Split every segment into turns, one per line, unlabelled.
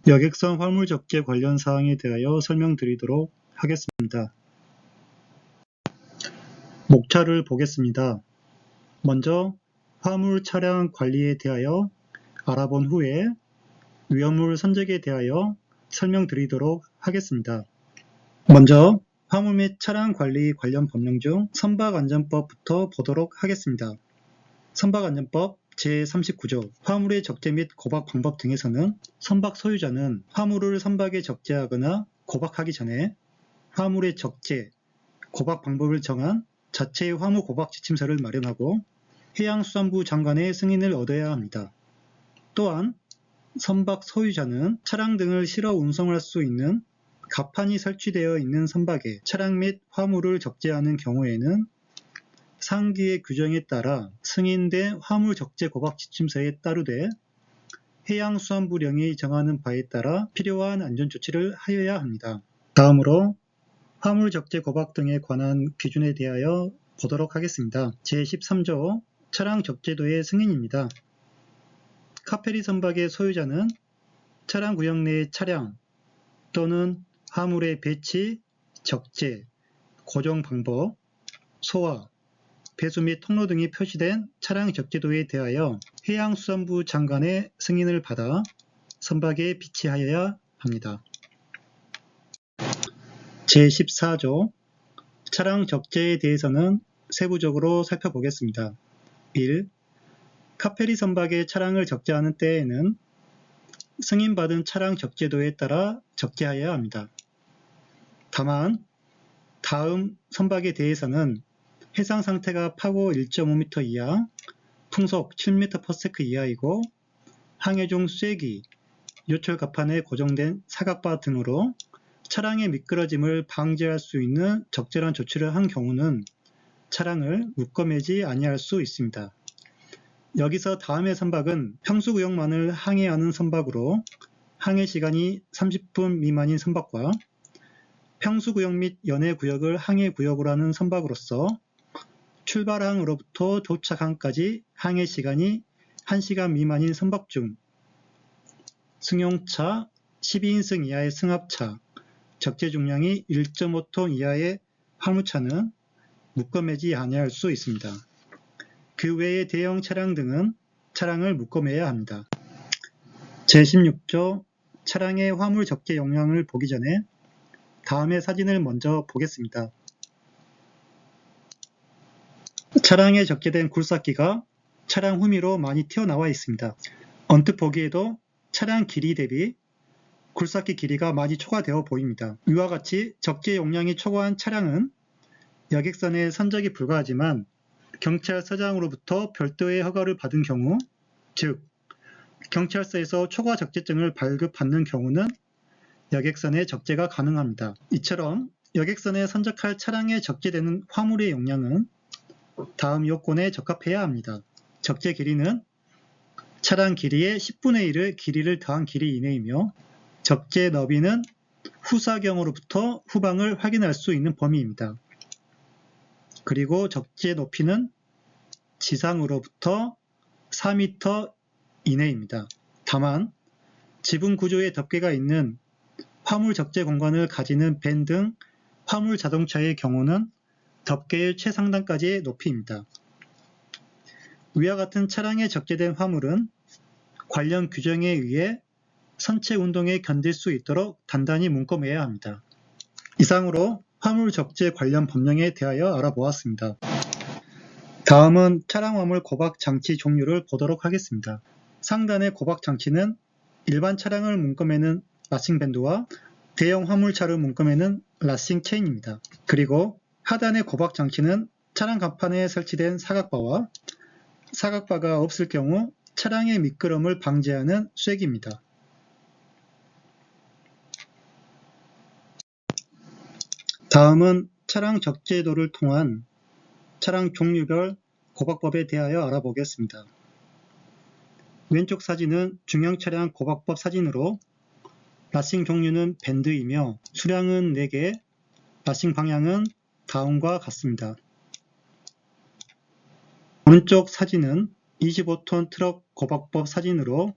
여객선 화물 적재 관련 사항에 대하여 설명드리도록 하겠습니다. 목차를 보겠습니다. 먼저 화물 차량 관리에 대하여 알아본 후에 위험물 선적에 대하여 설명드리도록 하겠습니다. 먼저 화물 및 차량 관리 관련 법령 중 선박안전법부터 보도록 하겠습니다. 선박안전법 제39조 화물의 적재 및 고박 방법 등에서는 선박 소유자는 화물을 선박에 적재하거나 고박하기 전에 화물의 적재, 고박 방법을 정한 자체의 화물 고박 지침서를 마련하고 해양수산부 장관의 승인을 얻어야 합니다. 또한 선박 소유자는 차량 등을 실어 운송할 수 있는 갑판이 설치되어 있는 선박에 차량 및 화물을 적재하는 경우에는 상기의 규정에 따라 승인된 화물 적재 고박 지침서에 따르되 해양수산부령이 정하는 바에 따라 필요한 안전조치를 하여야 합니다. 다음으로 화물 적재 고박 등에 관한 기준에 대하여 보도록 하겠습니다. 제13조 차량 적재도의 승인입니다. 카페리 선박의 소유자는 차량 구역 내의 차량 또는 화물의 배치, 적재, 고정 방법, 소화, 배수 및 통로 등이 표시된 차량 적재도에 대하여 해양수산부 장관의 승인을 받아 선박에 비치하여야 합니다. 제14조 차량 적재에 대해서는 세부적으로 살펴보겠습니다. 1. 카페리 선박의 차량을 적재하는 때에는 승인받은 차량 적재도에 따라 적재하여야 합니다. 다만 다음 선박에 대해서는 해상 상태가 파고 1.5m 이하, 풍속 7m/s 이하이고 항해 중 쐐기, 요철 갑판에 고정된 사각바 등으로 차량의 미끄러짐을 방지할 수 있는 적절한 조치를 한 경우는 차량을 묶어매지 아니할 수 있습니다. 여기서 다음의 선박은 평수구역만을 항해하는 선박으로 항해 시간이 30분 미만인 선박과 평수구역 및 연해구역을 항해구역으로 하는 선박으로서 출발항으로부터 도착항까지 항해 시간이 1시간 미만인 선박 중 승용차 12인승 이하의 승합차, 적재 중량이 1.5톤 이하의 화물차는 묶어매지 아니할 수 있습니다. 그 외의 대형 차량 등은 차량을 묶어매야 합니다. 제16조 차량의 화물 적재 용량을 보기 전에 다음의 사진을 먼저 보겠습니다. 차량에 적재된 굴삭기가 차량 후미로 많이 튀어나와 있습니다. 언뜻 보기에도 차량 길이 대비 굴삭기 길이가 많이 초과되어 보입니다. 이와 같이 적재 용량이 초과한 차량은 여객선에 선적이 불가하지만 경찰서장으로부터 별도의 허가를 받은 경우, 즉 경찰서에서 초과 적재증을 발급받는 경우는 여객선에 적재가 가능합니다. 이처럼 여객선에 선적할 차량에 적재되는 화물의 용량은 다음 요건에 적합해야 합니다. 적재 길이는 차량 길이의 10분의 1을 길이를 더한 길이 이내이며 적재 너비는 후사경으로부터 후방을 확인할 수 있는 범위입니다. 그리고 적재 높이는 지상으로부터 4m 이내입니다. 다만 지붕 구조의 덮개가 있는 화물 적재 공간을 가지는 밴 등 화물 자동차의 경우는 덮개의 최상단까지의 높이입니다. 위와 같은 차량에 적재된 화물은 관련 규정에 의해 선체 운동에 견딜 수 있도록 단단히 묶어매야 합니다. 이상으로 화물 적재 관련 법령에 대하여 알아보았습니다. 다음은 차량 화물 고박 장치 종류를 보도록 하겠습니다. 상단의 고박 장치는 일반 차량을 묶어매는 라싱 밴드와 대형 화물차를 묶어매는 라싱 체인입니다. 그리고 하단의 고박 장치는 차량 갑판에 설치된 사각바와 사각바가 없을 경우 차량의 미끄럼을 방지하는 쐐기입니다. 다음은 차량 적재도를 통한 차량 종류별 고박법에 대하여 알아보겠습니다. 왼쪽 사진은 중형 차량 고박법 사진으로 라싱 종류는 밴드이며 수량은 4개, 라싱 방향은 다음과 같습니다. 오른쪽 사진은 25톤 트럭 고박법 사진으로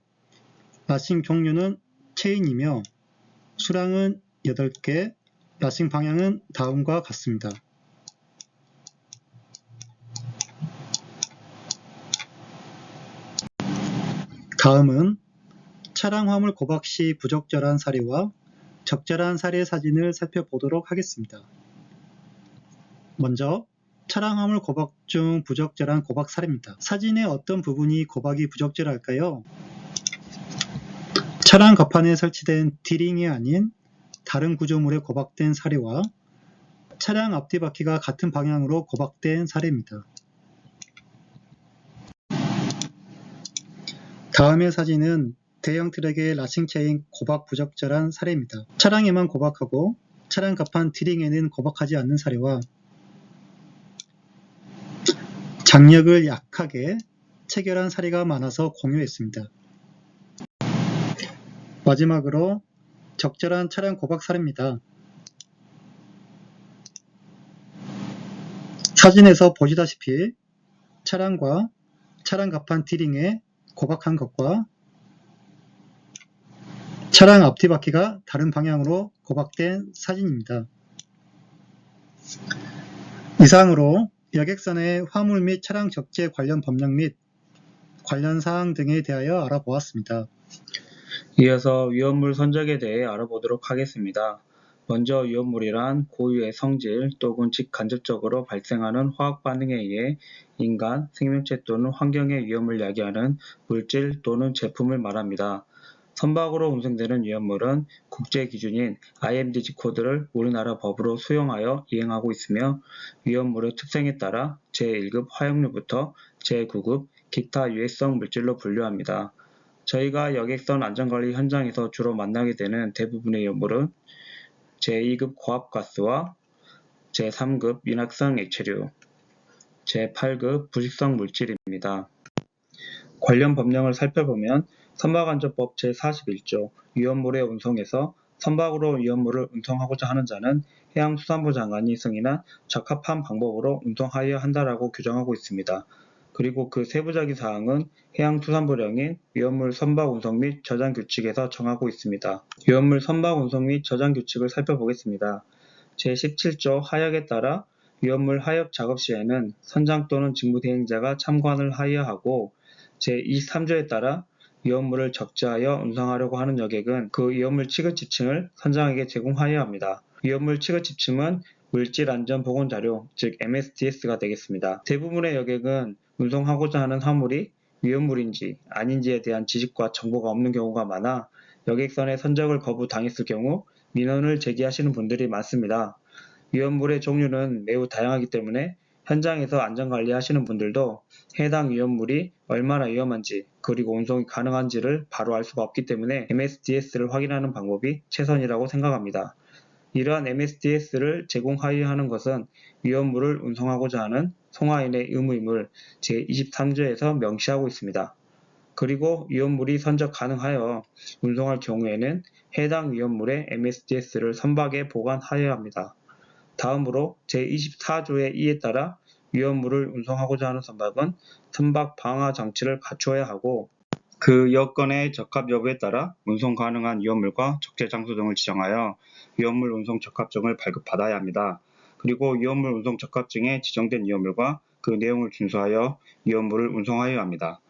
라싱 종류는 체인이며 수량은 8개, 라싱 방향은 다음과 같습니다. 다음은 차량 화물 고박 시 부적절한 사례와 적절한 사례 사진을 살펴보도록 하겠습니다. 먼저 차량 화물 고박 중 부적절한 고박 사례입니다. 사진의 어떤 부분이 고박이 부적절할까요? 차량 갑판에 설치된 D링이 아닌 다른 구조물에 고박된 사례와 차량 앞뒤 바퀴가 같은 방향으로 고박된 사례입니다. 다음의 사진은 대형 트럭의 라싱 체인 고박 부적절한 사례입니다. 차량에만 고박하고 차량 갑판 D링에는 고박하지 않는 사례와 장력을 약하게 체결한 사례가 많아서 공유했습니다. 마지막으로 적절한 차량 고박 사례입니다. 사진에서 보시다시피 차량과 차량 갑판 D링에 고박한 것과 차량 앞뒤 바퀴가 다른 방향으로 고박된 사진입니다. 이상으로 여객선의 화물 및 차량 적재 관련 법령 및 관련 사항 등에 대하여 알아보았습니다.
이어서 위험물 선적에 대해 알아보도록 하겠습니다. 먼저 위험물이란 고유의 성질 또는 직간접적으로 발생하는 화학 반응에 의해 인간, 생명체 또는 환경에 위험을 야기하는 물질 또는 제품을 말합니다. 선박으로 운송되는 위험물은 국제 기준인 IMDG 코드를 우리나라 법으로 수용하여 이행하고 있으며 위험물의 특성에 따라 제1급 화약류부터 제9급 기타 유해성 물질로 분류합니다. 저희가 여객선 안전관리 현장에서 주로 만나게 되는 대부분의 위험물은 제2급 고압가스와 제3급 윤활성 액체류, 제8급 부식성 물질입니다. 관련 법령을 살펴보면 선박안전법 제41조 위험물의 운송에서 선박으로 위험물을 운송하고자 하는 자는 해양수산부 장관이 승인한 적합한 방법으로 운송하여야 한다라고 규정하고 있습니다. 그리고 그 세부적인 사항은 해양수산부령인 위험물 선박 운송 및 저장 규칙에서 정하고 있습니다. 위험물 선박 운송 및 저장 규칙을 살펴보겠습니다. 제17조 하역에 따라 위험물 하역 작업 시에는 선장 또는 직무대행자가 참관을 하여야 하고 제23조에 따라 위험물을 적재하여 운송하려고 하는 여객은 그 위험물 취급 지침을 선장에게 제공하여야 합니다. 위험물 취급 지침은 물질안전보건자료, 즉 MSDS가 되겠습니다. 대부분의 여객은 운송하고자 하는 화물이 위험물인지 아닌지에 대한 지식과 정보가 없는 경우가 많아 여객선의 선적을 거부당했을 경우 민원을 제기하시는 분들이 많습니다. 위험물의 종류는 매우 다양하기 때문에 현장에서 안전관리하시는 분들도 해당 위험물이 얼마나 위험한지 그리고 운송이 가능한지를 바로 알 수가 없기 때문에 MSDS를 확인하는 방법이 최선이라고 생각합니다. 이러한 MSDS를 제공하여야 하는 것은 위험물을 운송하고자 하는 송화인의 의무임을 제23조에서 명시하고 있습니다. 그리고 위험물이 선적 가능하여 운송할 경우에는 해당 위험물의 MSDS를 선박에 보관하여야 합니다. 다음으로 제24조의 이에 따라 위험물을 운송하고자 하는 선박은 선박 방화 장치를 갖추어야 하고 그 여건의 적합 여부에 따라 운송 가능한 위험물과 적재 장소 등을 지정하여 위험물 운송 적합증을 발급받아야 합니다. 그리고 위험물 운송 적합증에 지정된 위험물과 그 내용을 준수하여 위험물을 운송하여야 합니다.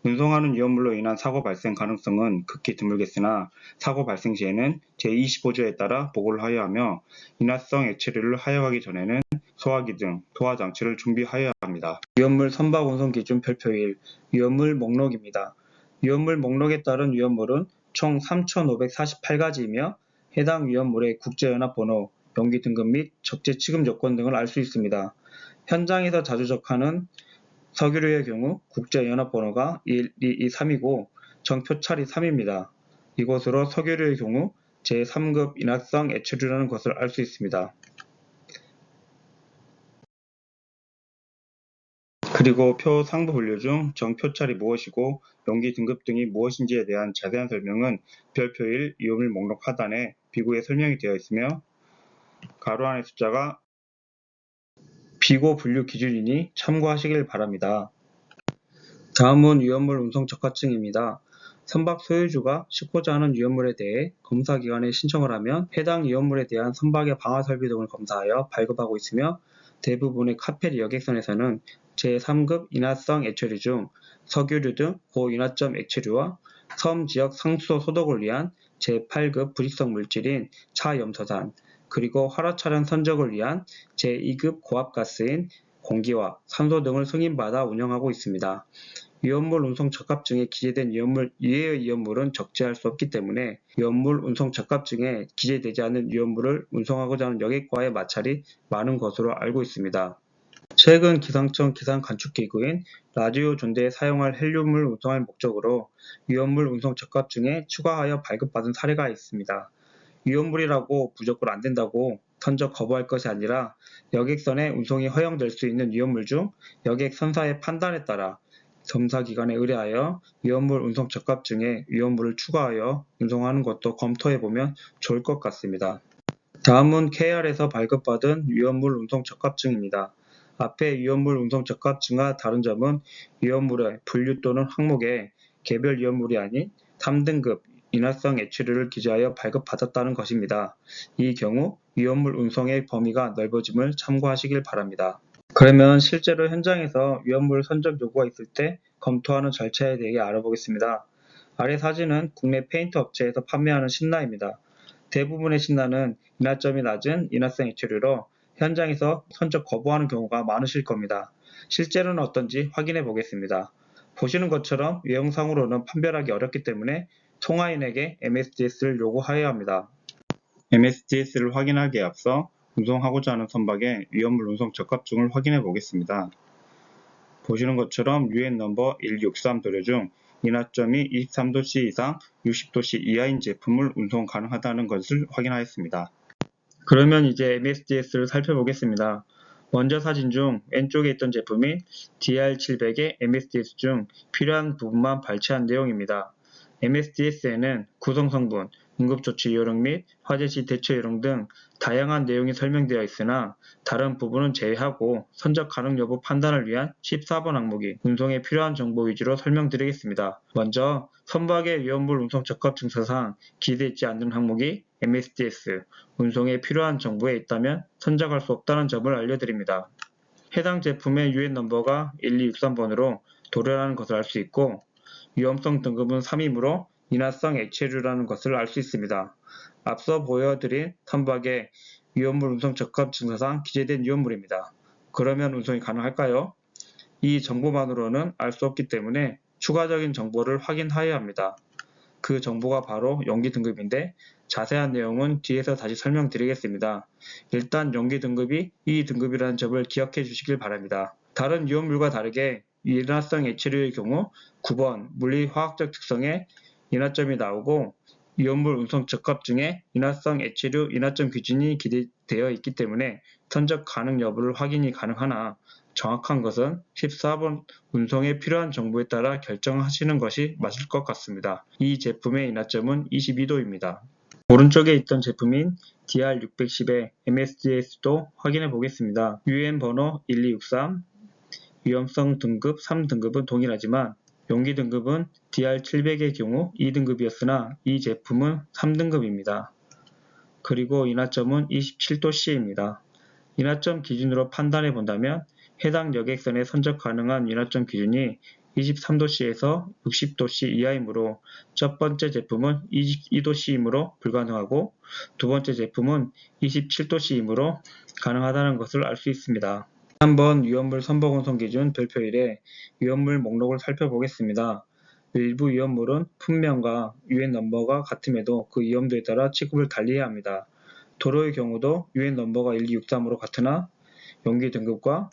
운송하는 위험물로 인한 사고 발생 가능성은 극히 드물겠으나 사고 발생 시에는 제25조에 따라 보고를 하여야 하며 인화성 액체류를 하역하기 전에는 소화기 등 도화 장치를 준비하여야 합니다. 위험물 선박 운송 기준 별표 1 위험물 목록입니다. 위험물 목록에 따른 위험물은 총 3,548가지이며 해당 위험물의 국제연합번호, 용기 등급 및 적재 취급 요건 등을 알 수 있습니다. 현장에서 자주 적하는 석유류의 경우 국제연합번호가 1223이고 정표찰이 3입니다. 이것으로 석유류의 경우 제3급 인화성 액체류라는 것을 알 수 있습니다. 그리고 표 상부 분류 중 정표찰이 무엇이고 용기 등급 등이 무엇인지에 대한 자세한 설명은 별표 1 위험물 목록 하단에 비고에 설명이 되어 있으며 가로 안의 숫자가 비고 분류 기준이니 참고하시길 바랍니다. 다음은 위험물 운송 적합증입니다. 선박 소유주가 싣고자 하는 위험물에 대해 검사기관에 신청을 하면 해당 위험물에 대한 선박의 방화 설비 등을 검사하여 발급하고 있으며, 대부분의 카페리 여객선에서는 제3급 인화성 액체류 중 석유류 등 고인화점 액체류와 섬 지역 상수도 소독을 위한 제8급 부식성 물질인 차염소산, 그리고 화로 차량 선적을 위한 제2급 고압가스인 공기와 산소 등을 승인받아 운영하고 있습니다. 위험물 운송 적합증에 기재된 이외의 위험물은 적재할 수 없기 때문에 위험물 운송 적합증에 기재되지 않은 위험물을 운송하고자 하는 여객과의 마찰이 많은 것으로 알고 있습니다. 최근 기상청 기상관측기구인 라디오 존대에 사용할 헬륨을 운송할 목적으로 위험물 운송 적합증에 추가하여 발급받은 사례가 있습니다. 위험물이라고 무조건 안 된다고 선적 거부할 것이 아니라 여객선에 운송이 허용될 수 있는 위험물 중 여객 선사의 판단에 따라 검사기관에 의뢰하여 위험물 운송 적합증에 위험물을 추가하여 운송하는 것도 검토해보면 좋을 것 같습니다. 다음은 KR에서 발급받은 위험물 운송 적합증입니다. 앞의 위험물 운송 적합증과 다른 점은 위험물의 분류 또는 항목에 개별 위험물이 아닌 3등급 인화성 액체류를 기재하여 발급받았다는 것입니다. 이 경우 위험물 운송의 범위가 넓어짐을 참고하시길 바랍니다. 그러면 실제로 현장에서 위험물 선적 요구가 있을 때 검토하는 절차에 대해 알아보겠습니다. 아래 사진은 국내 페인트 업체에서 판매하는 신라입니다. 대부분의 신라는 인화점이 낮은 인화성 액체류로 현장에서 선적 거부하는 경우가 많으실 겁니다. 실제로는 어떤지 확인해 보겠습니다. 보시는 것처럼 외형상으로는 판별하기 어렵기 때문에 통화인에게 MSDS를 요구하여야 합니다. MSDS를 확인하기에 앞서 운송하고자 하는 선박의 위험물 운송 적합증을 확인해 보겠습니다. 보시는 것처럼 UN 넘버 163 도료 중 인화점이 23도씨 이상 60도씨 이하인 제품을 운송 가능하다는 것을 확인하였습니다. 그러면 이제 MSDS를 살펴보겠습니다. 먼저 사진 중 왼쪽에 있던 제품인 DR700의 MSDS 중 필요한 부분만 발췌한 내용입니다. MSDS에는 구성성분, 응급조치 요령 및 화재시 대처 요령 등 다양한 내용이 설명되어 있으나 다른 부분은 제외하고 선적 가능 여부 판단을 위한 14번 항목이 운송에 필요한 정보 위주로 설명드리겠습니다. 먼저 선박의 위험물 운송 적합증서상 기재되어 있지 않는 항목이 MSDS, 운송에 필요한 정보에 있다면 선적할 수 없다는 점을 알려드립니다. 해당 제품의 UN 넘버가 1263번으로 도료라는 것을 알 수 있고, 위험성 등급은 3이므로 인화성 액체류라는 것을 알 수 있습니다. 앞서 보여드린 선박의 위험물 운송 적합증서상 기재된 위험물입니다. 그러면 운송이 가능할까요? 이 정보만으로는 알 수 없기 때문에 추가적인 정보를 확인하여야 합니다. 그 정보가 바로 용기 등급인데 자세한 내용은 뒤에서 다시 설명드리겠습니다. 일단 용기 등급이 이 등급이라는 점을 기억해 주시길 바랍니다. 다른 위험물과 다르게 인화성 액체류의 경우 9번 물리화학적 특성에 인화점이 나오고 위험물 운송 적합증에 인화성 액체류 인화점 기준이 기재되어 있기 때문에 선적 가능 여부를 확인이 가능하나 정확한 것은 14번 운송에 필요한 정보에 따라 결정하시는 것이 맞을 것 같습니다. 이 제품의 인화점은 22도입니다. 오른쪽에 있던 제품인 DR610의 MSDS도 확인해 보겠습니다. UN 번호 1263, 위험성 등급 3등급은 동일하지만 용기 등급은 DR700의 경우 2등급이었으나 이 제품은 3등급입니다. 그리고 인화점은 27도씨입니다. 인화점 기준으로 판단해 본다면 해당 여객선에 선적 가능한 인화점 기준이 23도씨에서 60도씨 이하이므로 첫 번째 제품은 22도씨이므로 불가능하고 두 번째 제품은 27도씨이므로 가능하다는 것을 알 수 있습니다. 한번 위험물 선박 운송 기준 별표 1의 위험물 목록을 살펴보겠습니다. 일부 위험물은 품명과 UN 넘버가 같음에도 그 위험도에 따라 취급을 달리해야 합니다. 도로의 경우도 UN 넘버가 1263으로 같으나 용기 등급과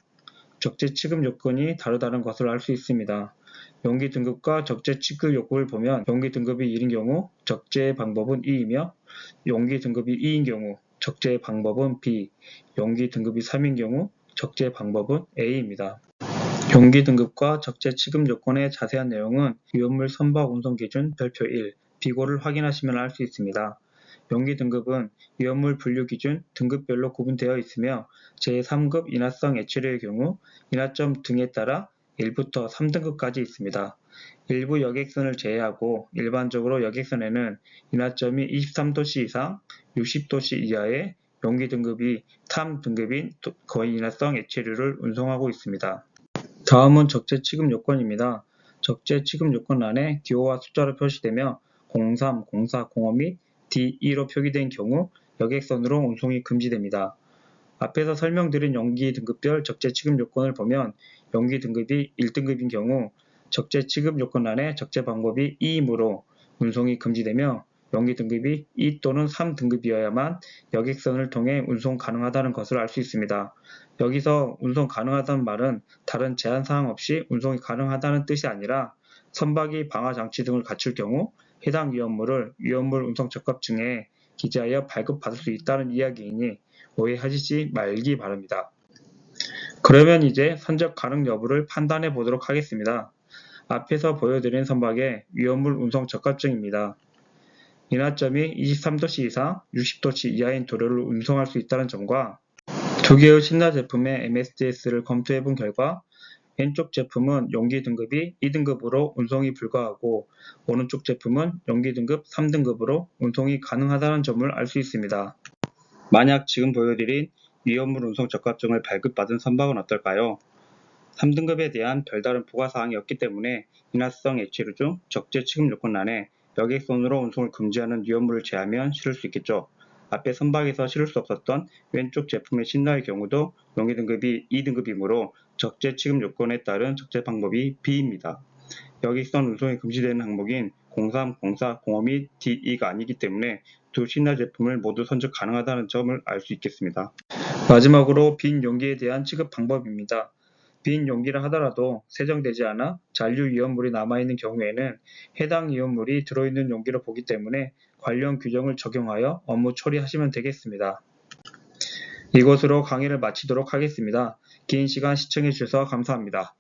적재 취급 요건이 다르다는 것을 알 수 있습니다. 용기 등급과 적재 취급 요건을 보면 용기 등급이 1인 경우 적재의 방법은 2이며 용기 등급이 2인 경우 적재의 방법은 B, 용기 등급이 3인 경우 적재 방법은 A입니다. 용기 등급과 적재 취급 요건의 자세한 내용은 위험물 선박 운송 기준 별표 1, 비고를 확인하시면 알 수 있습니다. 용기 등급은 위험물 분류 기준 등급별로 구분되어 있으며 제3급 인화성 액체류의 경우 인화점 등에 따라 1부터 3등급까지 있습니다. 일부 여객선을 제외하고 일반적으로 여객선에는 인하점이 23도씨 이상, 60도씨 이하의 용기 등급이 3등급인 거인인화성 액체류를 운송하고 있습니다. 다음은 적재 취급 요건입니다. 적재 취급 요건란에 기호와 숫자로 표시되며 03, 04, 05 및 D2로 표기된 경우 여객선으로 운송이 금지됩니다. 앞에서 설명드린 용기 등급별 적재 취급 요건을 보면 용기 등급이 1등급인 경우 적재 취급 요건란에 적재 방법이 2이므로 운송이 금지되며 용기 등급이 2 또는 3등급이어야만 여객선을 통해 운송 가능하다는 것을 알 수 있습니다. 여기서 운송 가능하다는 말은 다른 제한사항 없이 운송이 가능하다는 뜻이 아니라 선박이 방화장치 등을 갖출 경우 해당 위험물을 위험물 운송 적합증에 기재하여 발급받을 수 있다는 이야기이니 오해하시지 말기 바랍니다. 그러면 이제 선적 가능 여부를 판단해 보도록 하겠습니다. 앞에서 보여드린 선박의 위험물 운송 적합증입니다. 인하점이 23도씨 이상, 60도씨 이하인 도료를 운송할 수 있다는 점과 두 개의 신라 제품의 MSDS를 검토해 본 결과 왼쪽 제품은 용기 등급이 2등급으로 운송이 불가하고 오른쪽 제품은 용기 등급 3등급으로 운송이 가능하다는 점을 알 수 있습니다. 만약 지금 보여드린 위험물 운송 적합증을 발급받은 선박은 어떨까요? 3등급에 대한 별다른 부과사항이 없기 때문에 인화성 액체류 중 적재 취급 요건란에 여객선으로 운송을 금지하는 위험물을 제하면 실을 수 있겠죠. 앞에 선박에서 실을 수 없었던 왼쪽 제품의 신라의 경우도 용기 등급이 2등급이므로 적재 취급 요건에 따른 적재 방법이 B입니다. 여객선 운송이 금지되는 항목인 03, 04, 05 및 D2가 아니기 때문에 두 신라 제품을 모두 선적 가능하다는 점을 알 수 있겠습니다. 마지막으로 빈 용기에 대한 취급 방법입니다. 빈 용기라 하더라도 세정되지 않아 잔류 위험물이 남아있는 경우에는 해당 위험물이 들어있는 용기로 보기 때문에 관련 규정을 적용하여 업무 처리하시면 되겠습니다. 이것으로 강의를 마치도록 하겠습니다. 긴 시간 시청해 주셔서 감사합니다.